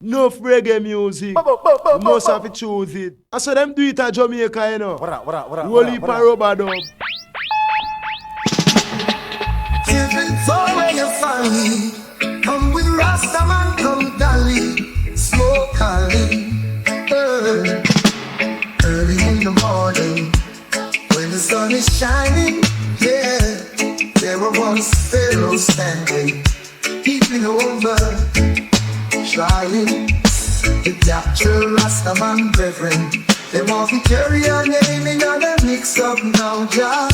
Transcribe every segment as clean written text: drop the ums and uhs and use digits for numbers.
Enough reggae music. You must have to choose it. I saw them do it at Jamaica, you know. Roll it for Barbados. Children, for where you find me. Come with Rastaman, come dolly. Smoke calling. Early in the morning, when the sun is shining, yeah, there were once pharaohs standing, peeping over, trying to capture Rastaman brethren. They want to carry a name in a mix up now, Jah.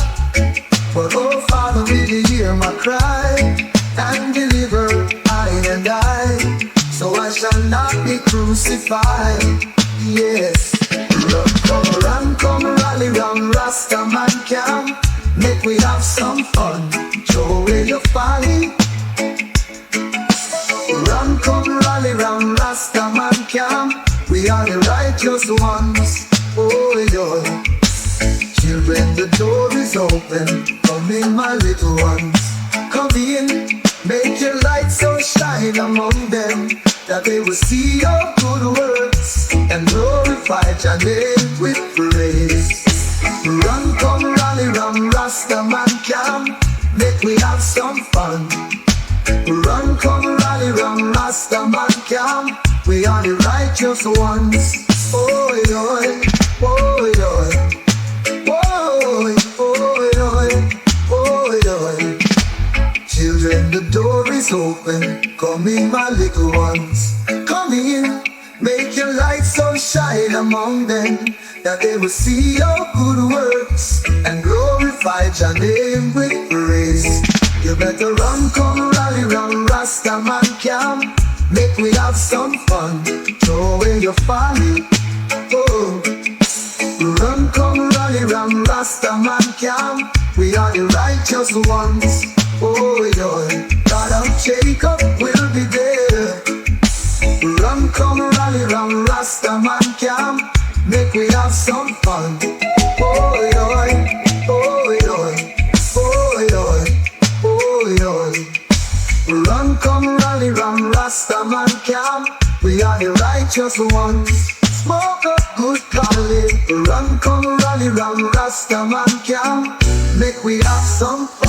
But oh Father, will you hear my cry and deliver I and I, so I shall not be crucified. Yes, come rally round Rastaman Camp. Make we have some fun, throw away your folly. Come rally round Rastaman Camp. We are the righteous ones, oh Lord. Children, the door is open. Come in, my little ones. Come in, make your light so shine among them, that they will see your good works and glorify your name with praise. Come rally round Rastaman Camp. Make we have some fun. Come rally round Rastaman Camp. We are the righteous ones. Oh, oh, oh, oh. Children, the door is open. Come in, my little ones. Come in, make your light so shine among them, that they will see your good works and glorify your name with praise. You better run, come rally round Rastaman Camp. Make we have some fun, throw away your folly. Oh, run, come rally round Rastaman Camp. We are the righteous ones. Oh, Lord, God of Jacob will be there. Run, come rally round Rastaman Camp. Make we have some fun. Oh, Lord, oh, Lord, oh, Lord, oh, Lord. Run, come rally round Rastaman Camp. We are the righteous ones. Smoke up good golly. Run, come rally round Rastaman Camp. Make we have some fun.